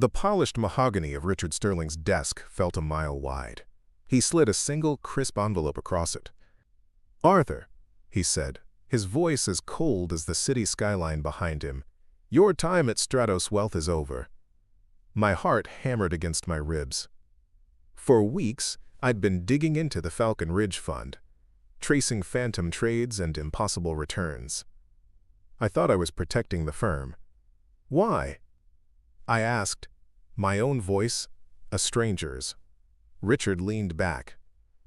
The polished mahogany of Richard Sterling's desk felt a mile wide. He slid a single, crisp envelope across it. "Arthur," he said, his voice as cold as the city skyline behind him, "your time at Stratos Wealth is over." My heart hammered against my ribs. For weeks, I'd been digging into the Falcon Ridge Fund, tracing phantom trades and impossible returns. I thought I was protecting the firm. "Why?" I asked, my own voice, a stranger's. Richard leaned back,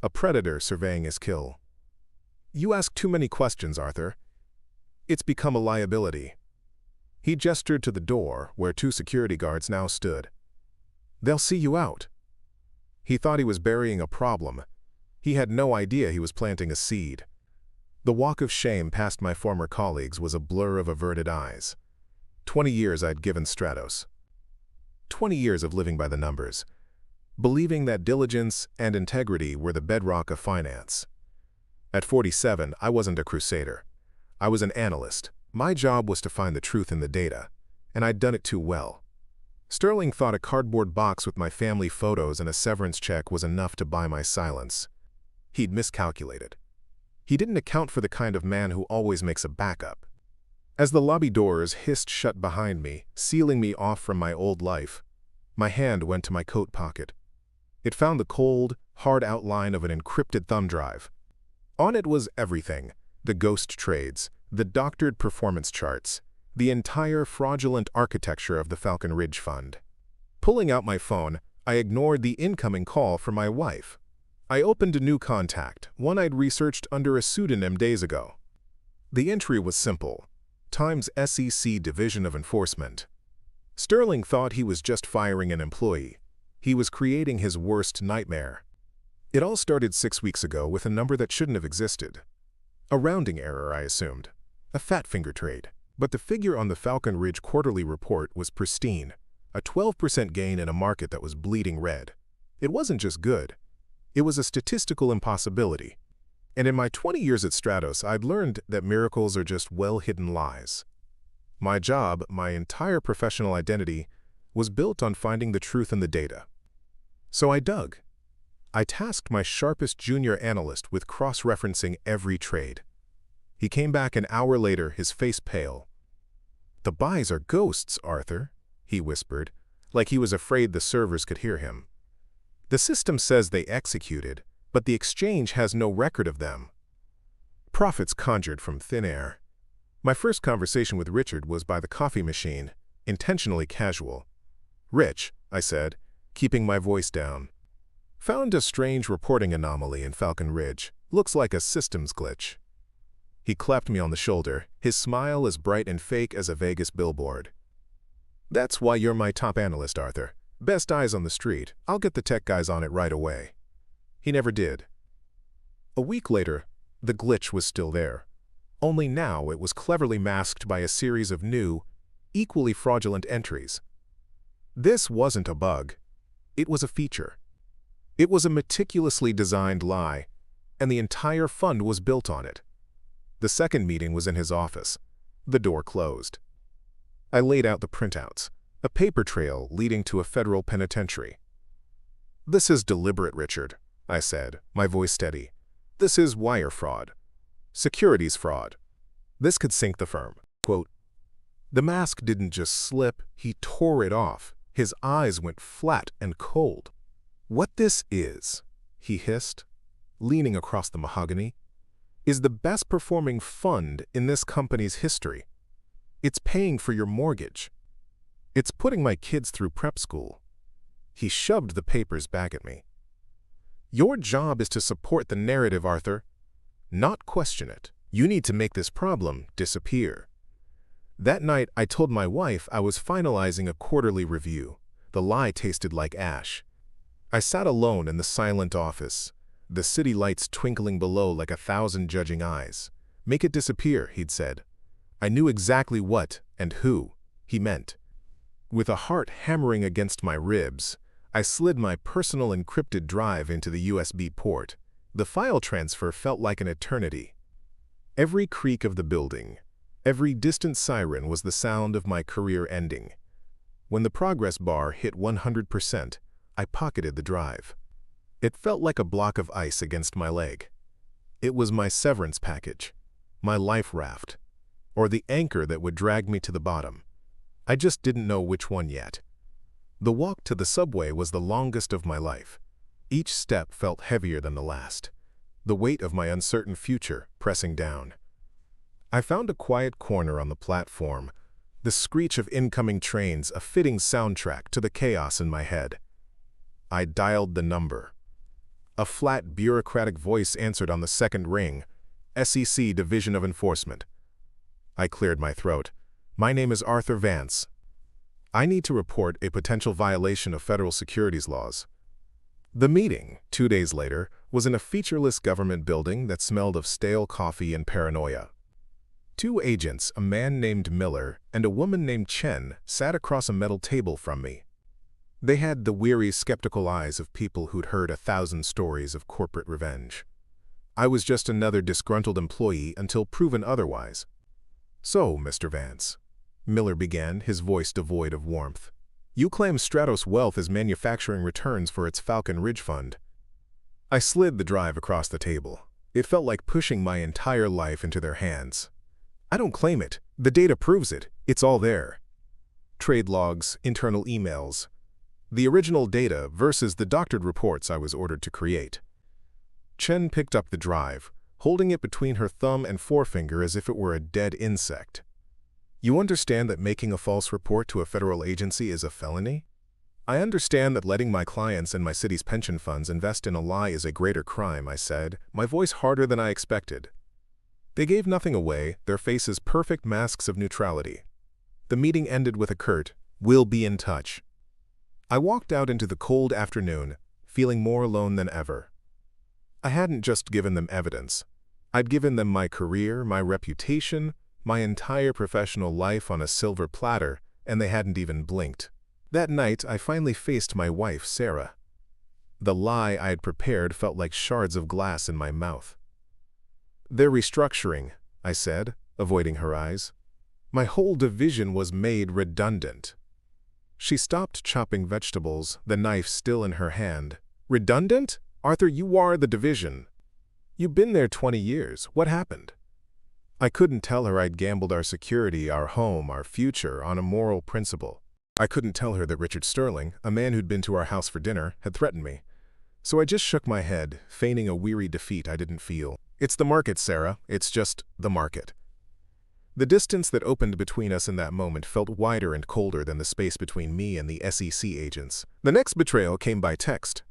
a predator surveying his kill. "You ask too many questions, Arthur. It's become a liability." He gestured to the door where 2 security guards now stood. "They'll see you out." He thought he was burying a problem. He had no idea he was planting a seed. The walk of shame past my former colleagues was a blur of averted eyes. 20 years I'd given Stratos. 20 years of living by the numbers, believing that diligence and integrity were the bedrock of finance. At 47, I wasn't a crusader. I was an analyst. My job was to find the truth in the data, and I'd done it too well. Sterling thought a cardboard box with my family photos and a severance check was enough to buy my silence. He'd miscalculated. He didn't account for the kind of man who always makes a backup. As the lobby doors hissed shut behind me, sealing me off from my old life, my hand went to my coat pocket. It found the cold, hard outline of an encrypted thumb drive. On it was everything: the ghost trades, the doctored performance charts, the entire fraudulent architecture of the Falcon Ridge Fund. Pulling out my phone, I ignored the incoming call from my wife. I opened a new contact, one I'd researched under a pseudonym days ago. The entry was simple: Times SEC Division of Enforcement. Sterling thought he was just firing an employee. He was creating his worst nightmare. It all started 6 weeks ago with a number that shouldn't have existed. A rounding error, I assumed. A fat finger trade. But the figure on the Falcon Ridge quarterly report was pristine. A 12% gain in a market that was bleeding red. It wasn't just good. It was a statistical impossibility. And in my 20 years at Stratos, I'd learned that miracles are just well-hidden lies. My job, my entire professional identity, was built on finding the truth in the data. So I dug. I tasked my sharpest junior analyst with cross-referencing every trade. He came back an hour later, his face pale. "The buys are ghosts, Arthur," he whispered, like he was afraid the servers could hear him. "The system says they executed, but the exchange has no record of them." Profits conjured from thin air. My first conversation with Richard was by the coffee machine, intentionally casual. "Rich," I said, keeping my voice down. "Found a strange reporting anomaly in Falcon Ridge. Looks like a systems glitch." He clapped me on the shoulder, his smile as bright and fake as a Vegas billboard. "That's why you're my top analyst, Arthur. Best eyes on the street. I'll get the tech guys on it right away." He never did. A week later, the glitch was still there. Only now it was cleverly masked by a series of new, equally fraudulent entries. This wasn't a bug. It was a feature. It was a meticulously designed lie, and the entire fund was built on it. The second meeting was in his office. The door closed. I laid out the printouts, a paper trail leading to a federal penitentiary. "This is deliberate, Richard," I said, my voice steady. "This is wire fraud. Securities fraud. This could sink the firm." Quote, the mask didn't just slip, he tore it off. His eyes went flat and cold. "What this is," he hissed, leaning across the mahogany, "is the best performing fund in this company's history. It's paying for your mortgage. It's putting my kids through prep school." He shoved the papers back at me. "Your job is to support the narrative, Arthur, not question it. You need to make this problem disappear." That night, I told my wife I was finalizing a quarterly review. The lie tasted like ash. I sat alone in the silent office, the city lights twinkling below like 1,000 judging eyes. "Make it disappear," he'd said. I knew exactly what and who he meant. With a heart hammering against my ribs, I slid my personal encrypted drive into the USB port. The file transfer felt like an eternity. Every creak of the building, every distant siren was the sound of my career ending. When the progress bar hit 100%, I pocketed the drive. It felt like a block of ice against my leg. It was my severance package, my life raft, or the anchor that would drag me to the bottom. I just didn't know which one yet. The walk to the subway was the longest of my life. Each step felt heavier than the last, the weight of my uncertain future pressing down. I found a quiet corner on the platform, the screech of incoming trains a fitting soundtrack to the chaos in my head. I dialed the number. A flat, bureaucratic voice answered on the second ring, SEC Division of Enforcement. I cleared my throat. My name is Arthur Vance. I need to report a potential violation of federal securities laws. The meeting, 2 days later, was in a featureless government building that smelled of stale coffee and paranoia. 2 agents, a man named Miller and a woman named Chen, sat across a metal table from me. They had the weary, skeptical eyes of people who'd heard 1,000 stories of corporate revenge. I was just another disgruntled employee until proven otherwise. So, Mr. Vance, Miller began, his voice devoid of warmth. You claim Stratos Wealth is manufacturing returns for its Falcon Ridge Fund. I slid the drive across the table. It felt like pushing my entire life into their hands. I don't claim it. The data proves it. It's all there. Trade logs, internal emails. The original data versus the doctored reports I was ordered to create. Chen picked up the drive, holding it between her thumb and forefinger as if it were a dead insect. You understand that making a false report to a federal agency is a felony? I understand that letting my clients and my city's pension funds invest in a lie is a greater crime, I said, my voice harder than I expected. They gave nothing away, their faces perfect masks of neutrality. The meeting ended with a curt, "We'll be in touch." I walked out into the cold afternoon, feeling more alone than ever. I hadn't just given them evidence. I'd given them my career, my reputation, my entire professional life on a silver platter, and they hadn't even blinked. That night, I finally faced my wife, Sarah. The lie I had prepared felt like shards of glass in my mouth. They're restructuring, I said, avoiding her eyes. My whole division was made redundant. She stopped chopping vegetables, the knife still in her hand. Redundant? Arthur, you are the division. You've been there 20 years. What happened? I couldn't tell her I'd gambled our security, our home, our future on a moral principle. I couldn't tell her that Richard Sterling, a man who'd been to our house for dinner, had threatened me. So I just shook my head, feigning a weary defeat I didn't feel. It's the market, Sarah. It's just the market. The distance that opened between us in that moment felt wider and colder than the space between me and the SEC agents. The next betrayal came by text.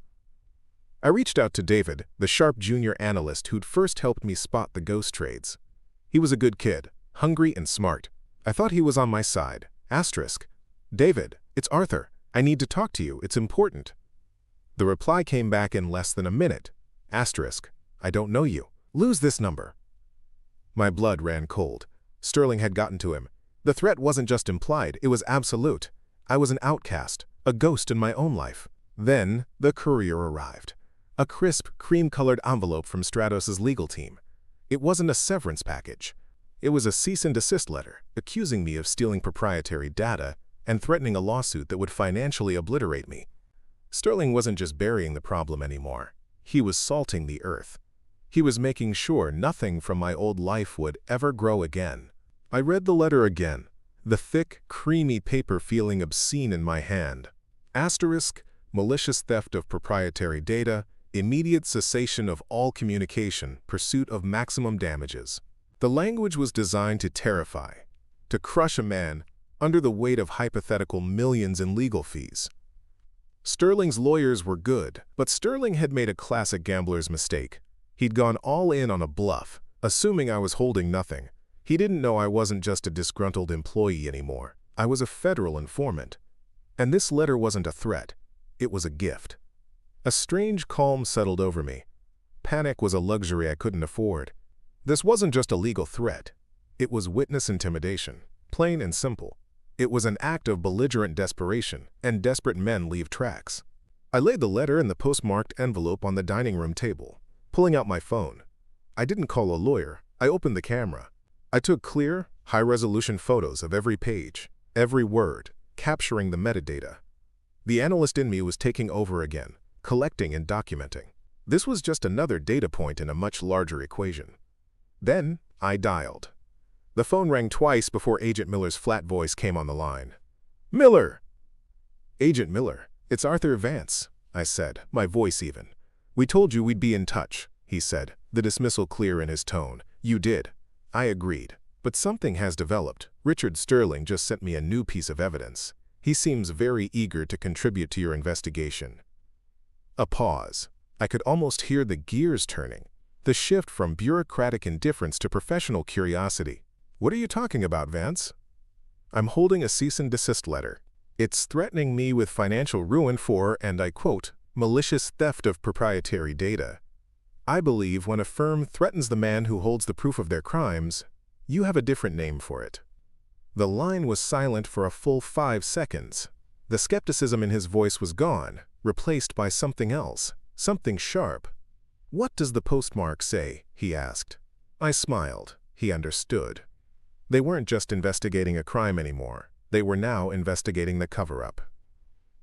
I reached out to David, the sharp junior analyst who'd first helped me spot the ghost trades. He was a good kid, hungry and smart. I thought he was on my side. Asterisk. David, it's Arthur. I need to talk to you. It's important. The reply came back in less than a minute. Asterisk. I don't know you. Lose this number. My blood ran cold. Sterling had gotten to him. The threat wasn't just implied, it was absolute. I was an outcast, a ghost in my own life. Then the courier arrived. A crisp, cream-colored envelope from Stratos' legal team. It wasn't a severance package. It was a cease and desist letter, accusing me of stealing proprietary data and threatening a lawsuit that would financially obliterate me. Sterling wasn't just burying the problem anymore. He was salting the earth. He was making sure nothing from my old life would ever grow again. I read the letter again, the thick, creamy paper feeling obscene in my hand. Asterisk, malicious theft of proprietary data, immediate cessation of all communication, pursuit of maximum damages. The language was designed to terrify, to crush a man under the weight of hypothetical millions in legal fees. Sterling's lawyers were good, but Sterling had made a classic gambler's mistake. He'd gone all in on a bluff, assuming I was holding nothing. He didn't know I wasn't just a disgruntled employee anymore. I was a federal informant. And this letter wasn't a threat. It was a gift. A strange calm settled over me. Panic was a luxury I couldn't afford. This wasn't just a legal threat. It was witness intimidation, plain and simple. It was an act of belligerent desperation, and desperate men leave tracks. I laid the letter in the postmarked envelope on the dining room table, pulling out my phone. I didn't call a lawyer. I opened the camera. I took clear, high-resolution photos of every page, every word. capturing the metadata. The analyst in me was taking over again, collecting and documenting. This was just another data point in a much larger equation. Then I dialed. The phone rang twice before Agent Miller's flat voice came on the line. "Miller!" "Agent Miller, it's Arthur Vance," I said, my voice even. "We told you we'd be in touch," he said, the dismissal clear in his tone. "You did." I agreed. "But something has developed. Richard Sterling just sent me a new piece of evidence. He seems very eager to contribute to your investigation." A pause. I could almost hear the gears turning, the shift from bureaucratic indifference to professional curiosity. "What are you talking about, Vance?" "I'm holding a cease and desist letter. It's threatening me with financial ruin for, and I quote, malicious theft of proprietary data. I believe when a firm threatens the man who holds the proof of their crimes, you have a different name for it." The line was silent for a full 5 seconds. The skepticism in his voice was gone, replaced by something else, something sharp. "What does the postmark say?" he asked. I smiled. He understood. They weren't just investigating a crime anymore. They were now investigating the cover-up.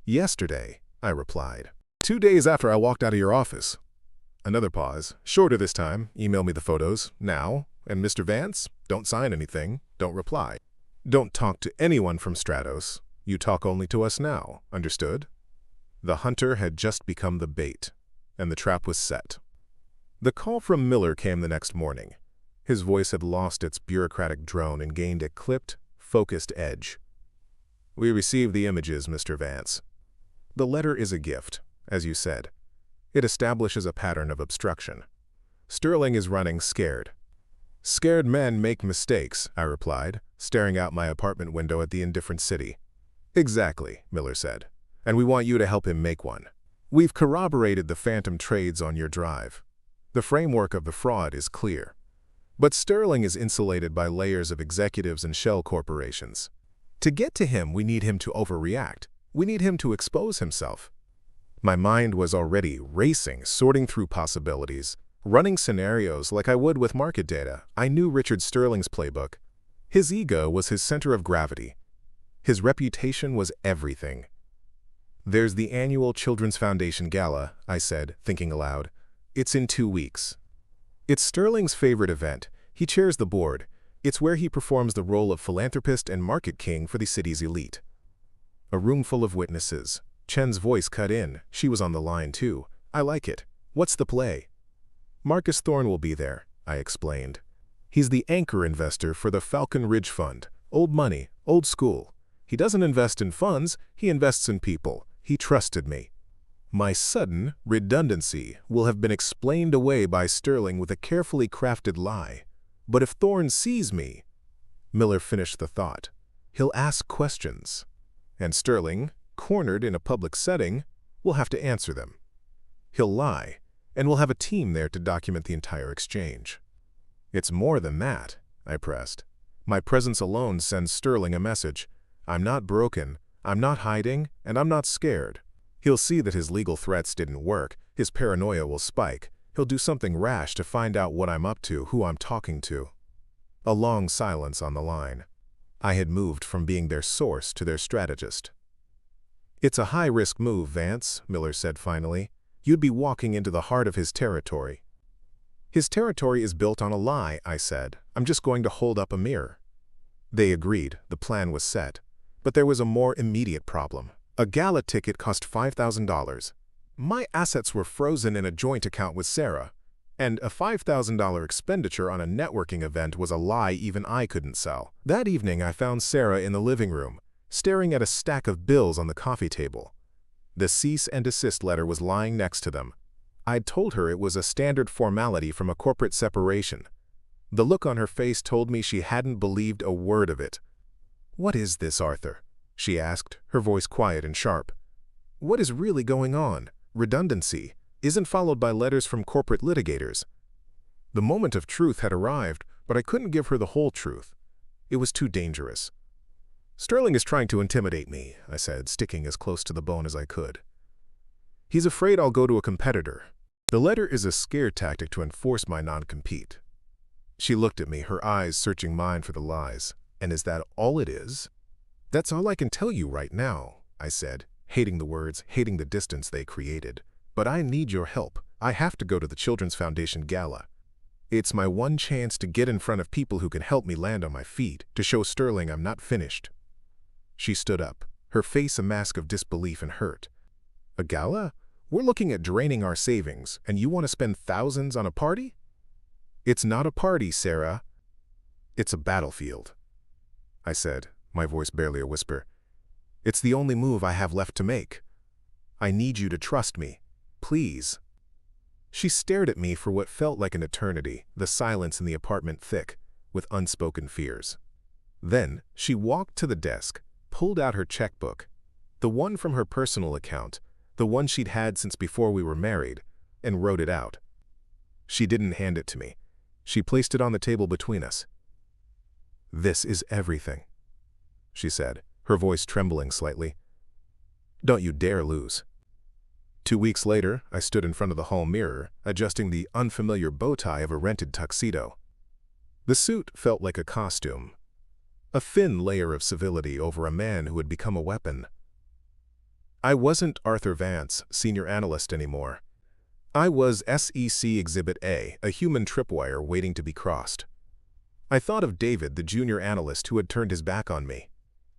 "Yesterday," I replied. "2 days after I walked out of your office." Another pause. "Shorter this time. Email me the photos. Now. And Mr. Vance, don't sign anything. Don't reply. Don't talk to anyone from Stratos. You talk only to us now. Understood?" The hunter had just become the bait, and the trap was set. The call from Miller came the next morning. His voice had lost its bureaucratic drone and gained a clipped, focused edge. "We received the images, Mr. Vance. The letter is a gift, as you said. It establishes a pattern of obstruction. Sterling is running scared." "Scared men make mistakes," I replied, staring out my apartment window at the indifferent city. "Exactly," Miller said. "And we want you to help him make one. We've corroborated the phantom trades on your drive. The framework of the fraud is clear. But Sterling is insulated by layers of executives and shell corporations. To get to him, we need him to overreact. We need him to expose himself." My mind was already racing, sorting through possibilities, running scenarios like I would with market data. I knew Richard Sterling's playbook. His ego was his center of gravity. His reputation was everything. "There's the annual Children's Foundation Gala," I said, thinking aloud. "It's in 2 weeks. It's Sterling's favorite event. He chairs the board. It's where he performs the role of philanthropist and market king for the city's elite." A room full of witnesses. Chen's voice cut in. She was on the line too. "I like it. What's the play?" "Marcus Thorne will be there," I explained. "He's the anchor investor for the Falcon Ridge Fund. Old money, old school. He doesn't invest in funds, he invests in people. He trusted me." My sudden redundancy will have been explained away by Sterling with a carefully crafted lie. "But if Thorne sees me," Miller finished the thought, "he'll ask questions. And Sterling, cornered in a public setting, will have to answer them. He'll lie, and we'll have a team there to document the entire exchange." "It's more than that," I pressed. "My presence alone sends Sterling a message. I'm not broken, I'm not hiding, and I'm not scared. He'll see that his legal threats didn't work, his paranoia will spike, he'll do something rash to find out what I'm up to, who I'm talking to." A long silence on the line. I had moved from being their source to their strategist. "It's a high-risk move, Vance," Miller said finally. "You'd be walking into the heart of his territory." "His territory is built on a lie," I said. "I'm just going to hold up a mirror." They agreed. The plan was set. But there was a more immediate problem. A gala ticket cost $5,000. My assets were frozen in a joint account with Sarah, and a $5,000 expenditure on a networking event was a lie even I couldn't sell. That evening I found Sarah in the living room, staring at a stack of bills on the coffee table. The cease and desist letter was lying next to them. I'd told her it was a standard formality from a corporate separation. The look on her face told me she hadn't believed a word of it. "What is this, Arthur?" she asked, her voice quiet and sharp. "What is really going on? Redundancy isn't followed by letters from corporate litigators." The moment of truth had arrived, but I couldn't give her the whole truth. It was too dangerous. "Sterling is trying to intimidate me," I said, sticking as close to the bone as I could. "He's afraid I'll go to a competitor. The letter is a scare tactic to enforce my non-compete." She looked at me, her eyes searching mine for the lies. "And is that all it is?" "That's all I can tell you right now," I said, hating the words, hating the distance they created. "But I need your help. I have to go to the Children's Foundation Gala. It's my one chance to get in front of people who can help me land on my feet, to show Sterling I'm not finished." She stood up, her face a mask of disbelief and hurt. "A gala? We're looking at draining our savings, and you want to spend thousands on a party?" "It's not a party, Sarah. It's a battlefield," I said, my voice barely a whisper. "It's the only move I have left to make. I need you to trust me. Please." She stared at me for what felt like an eternity, the silence in the apartment thick, with unspoken fears. Then she walked to the desk, pulled out her checkbook, the one from her personal account, the one she'd had since before we were married, and wrote it out. She didn't hand it to me. She placed it on the table between us. "This is everything," she said, her voice trembling slightly. "Don't you dare lose." 2 weeks later, I stood in front of the hall mirror, adjusting the unfamiliar bow tie of a rented tuxedo. The suit felt like a costume, a thin layer of civility over a man who had become a weapon. I wasn't Arthur Vance, senior analyst, anymore. I was SEC Exhibit A, a human tripwire waiting to be crossed. I thought of David, the junior analyst who had turned his back on me.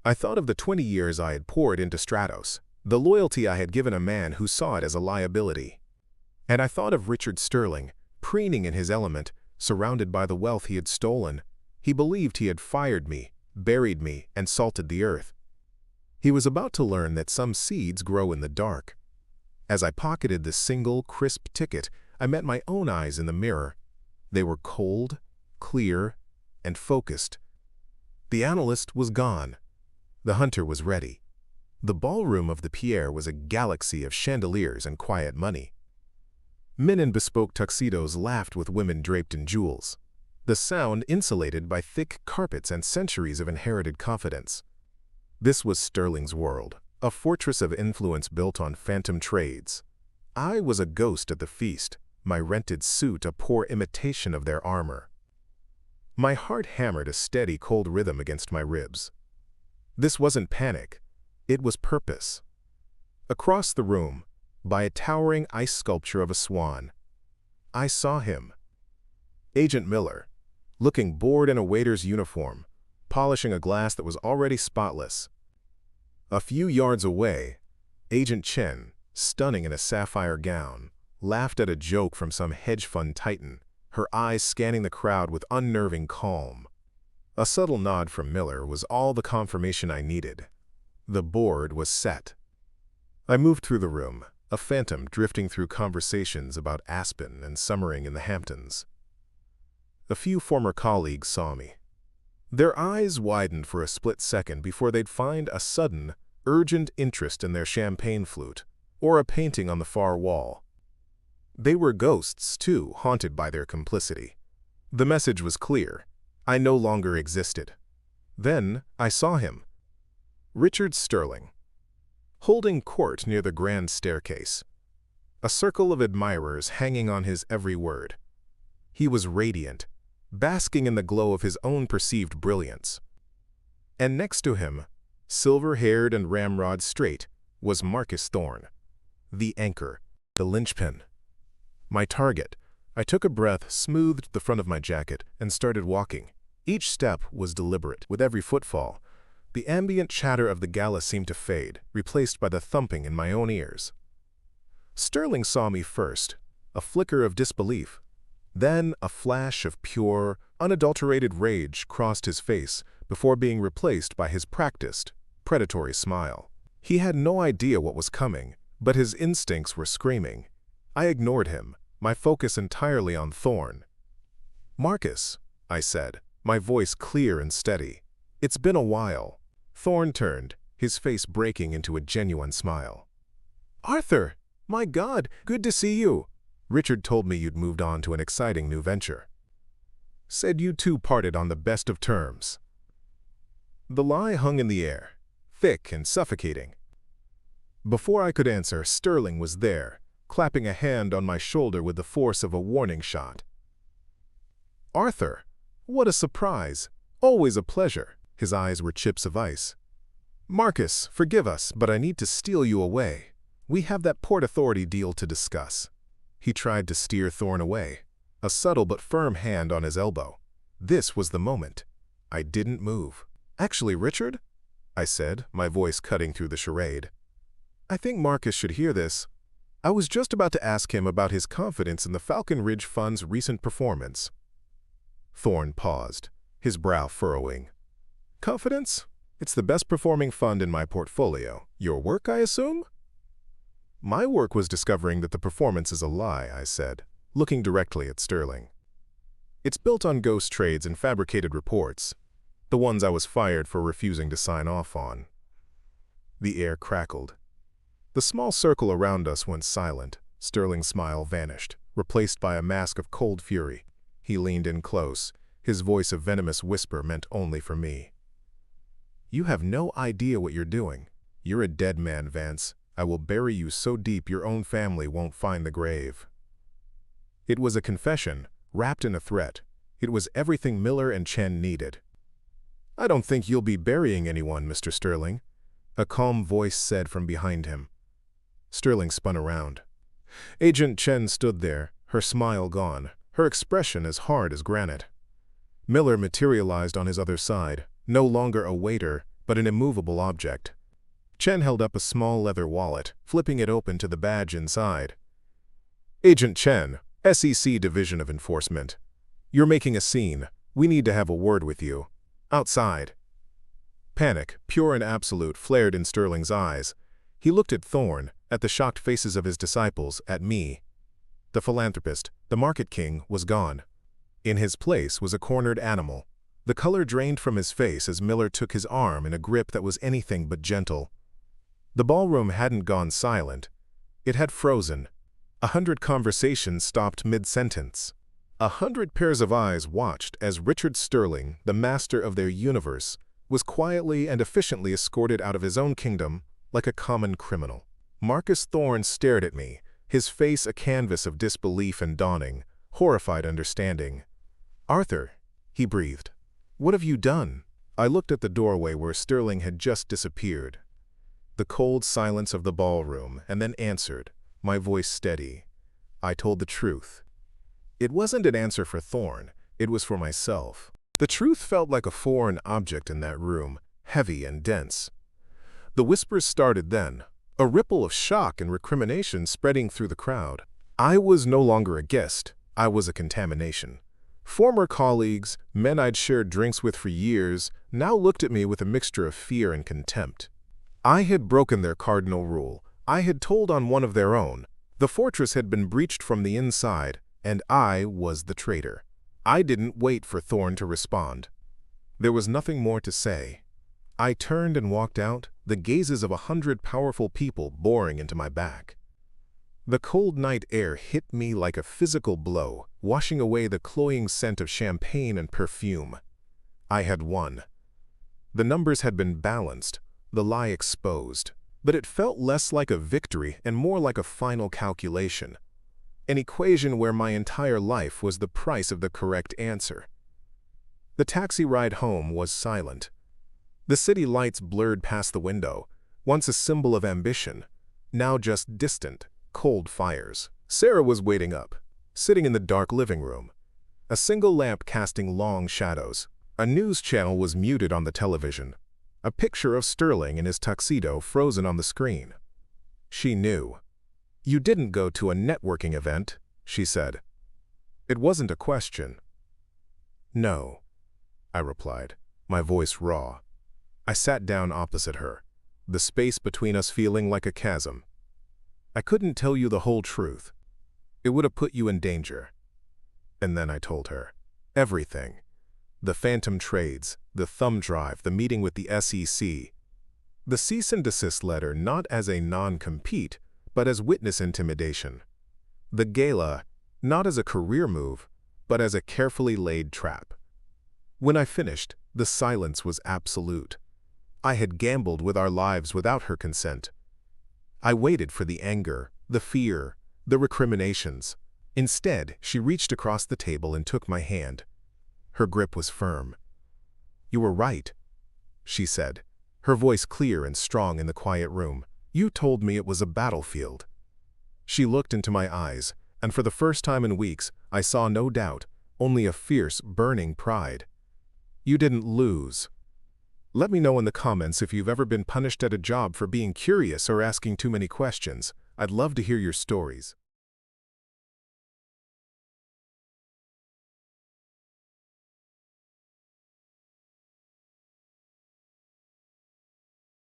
I thought of the 20 years I had poured into Stratos, the loyalty I had given a man who saw it as a liability. And I thought of Richard Sterling, preening in his element, surrounded by the wealth he had stolen. He believed he had fired me, buried me, and salted the earth. He was about to learn that some seeds grow in the dark. As I pocketed the single, crisp ticket, I met my own eyes in the mirror. They were cold, clear, and focused. The analyst was gone. The hunter was ready. The ballroom of the Pierre was a galaxy of chandeliers and quiet money. Men in bespoke tuxedos laughed with women draped in jewels, the sound insulated by thick carpets and centuries of inherited confidence. This was Sterling's world, a fortress of influence built on phantom trades. I was a ghost at the feast, my rented suit a poor imitation of their armor. My heart hammered a steady, cold rhythm against my ribs. This wasn't panic. It was purpose. Across the room, by a towering ice sculpture of a swan, I saw him. Agent Miller, looking bored in a waiter's uniform, polishing a glass that was already spotless. A few yards away, Agent Chen, stunning in a sapphire gown, laughed at a joke from some hedge fund titan, her eyes scanning the crowd with unnerving calm. A subtle nod from Miller was all the confirmation I needed. The board was set. I moved through the room, a phantom drifting through conversations about Aspen and summering in the Hamptons. A few former colleagues saw me. Their eyes widened for a split second before they'd find a sudden, urgent interest in their champagne flute or a painting on the far wall. They were ghosts, too, haunted by their complicity. The message was clear. I no longer existed. Then I saw him. Richard Sterling, holding court near the grand staircase. A circle of admirers hanging on his every word. He was radiant, basking in the glow of his own perceived brilliance. And next to him, silver-haired and ramrod straight, was Marcus Thorne, the anchor, the linchpin. My target. I took a breath, smoothed the front of my jacket, and started walking. Each step was deliberate. With every footfall, the ambient chatter of the gala seemed to fade, replaced by the thumping in my own ears. Sterling saw me first, a flicker of disbelief. Then a flash of pure, unadulterated rage crossed his face before being replaced by his practiced, predatory smile. He had no idea what was coming, but his instincts were screaming. I ignored him, my focus entirely on Thorne. "Marcus," I said, my voice clear and steady. "It's been a while." Thorne turned, his face breaking into a genuine smile. "Arthur! My God, good to see you. Richard told me you'd moved on to an exciting new venture. Said you two parted on the best of terms." The lie hung in the air, thick and suffocating. Before I could answer, Sterling was there, clapping a hand on my shoulder with the force of a warning shot. "Arthur, what a surprise! Always a pleasure." His eyes were chips of ice. Marcus, forgive us, but I need to steal you away. We have that Port Authority deal to discuss. He tried to steer Thorne away, a subtle but firm hand on his elbow. This was the moment. I didn't move. Actually, Richard, I said, my voice cutting through the charade, I think Marcus should hear this. I was just about to ask him about his confidence in the Falcon Ridge Fund's recent performance. Thorne paused, his brow furrowing. Confidence? It's the best performing fund in my portfolio. Your work, I assume? My work was discovering that the performance is a lie, I said, looking directly at Sterling. It's built on ghost trades and fabricated reports, the ones I was fired for refusing to sign off on. The air crackled. The small circle around us went silent. Sterling's smile vanished, replaced by a mask of cold fury. He leaned in close, his voice a venomous whisper meant only for me. You have no idea what you're doing. You're a dead man, Vance. I will bury you so deep your own family won't find the grave. It was a confession, wrapped in a threat. It was everything Miller and Chen needed. I don't think you'll be burying anyone, Mr. Sterling, a calm voice said from behind him. Sterling spun around. Agent Chen stood there, her smile gone, her expression as hard as granite. Miller materialized on his other side, no longer a waiter, but an immovable object. Chen held up a small leather wallet, flipping it open to the badge inside. Agent Chen, SEC Division of Enforcement. You're making a scene. We need to have a word with you. Outside. Panic, pure and absolute, flared in Sterling's eyes. He looked at Thorne, at the shocked faces of his disciples, at me. The philanthropist, the market king, was gone. In his place was a cornered animal. The color drained from his face as Miller took his arm in a grip that was anything but gentle. The ballroom hadn't gone silent. It had frozen. 100 conversations stopped mid-sentence. 100 pairs of eyes watched as Richard Sterling, the master of their universe, was quietly and efficiently escorted out of his own kingdom like a common criminal. Marcus Thorne stared at me, his face a canvas of disbelief and dawning, horrified understanding. Arthur, he breathed. What have you done? I looked at the doorway where Sterling had just disappeared. The cold silence of the ballroom, and then answered, my voice steady. I told the truth. It wasn't an answer for Thorne, it was for myself. The truth felt like a foreign object in that room, heavy and dense. The whispers started then, a ripple of shock and recrimination spreading through the crowd. I was no longer a guest, I was a contamination. Former colleagues, men I'd shared drinks with for years, now looked at me with a mixture of fear and contempt. I had broken their cardinal rule. I had told on one of their own. The fortress had been breached from the inside, and I was the traitor. I didn't wait for Thorne to respond. There was nothing more to say. I turned and walked out, the gazes of 100 powerful people boring into my back. The cold night air hit me like a physical blow, washing away the cloying scent of champagne and perfume. I had won. The numbers had been balanced, the lie exposed, but it felt less like a victory and more like a final calculation. An equation where my entire life was the price of the correct answer. The taxi ride home was silent. The city lights blurred past the window, once a symbol of ambition, now just distant, cold fires. Sarah was waiting up, sitting in the dark living room, a single lamp casting long shadows. A news channel was muted on the television, a picture of Sterling in his tuxedo frozen on the screen. She knew. You didn't go to a networking event, she said. It wasn't a question. No, I replied, my voice raw. I sat down opposite her, the space between us feeling like a chasm. I couldn't tell you the whole truth. It would have put you in danger. And then I told her. Everything. The phantom trades, the thumb drive, the meeting with the SEC. The cease and desist letter not as a non-compete, but as witness intimidation. The gala, not as a career move, but as a carefully laid trap. When I finished, the silence was absolute. I had gambled with our lives without her consent. I waited for the anger, the fear, the recriminations. Instead, she reached across the table and took my hand. Her grip was firm. You were right, she said. her voice clear and strong in the quiet room. "You told me it was a battlefield." She looked into my eyes, and for the first time in weeks, I saw no doubt, only a fierce, burning pride. "You didn't lose." Let me know in the comments if you've ever been punished at a job for being curious or asking too many questions. I'd love to hear your stories.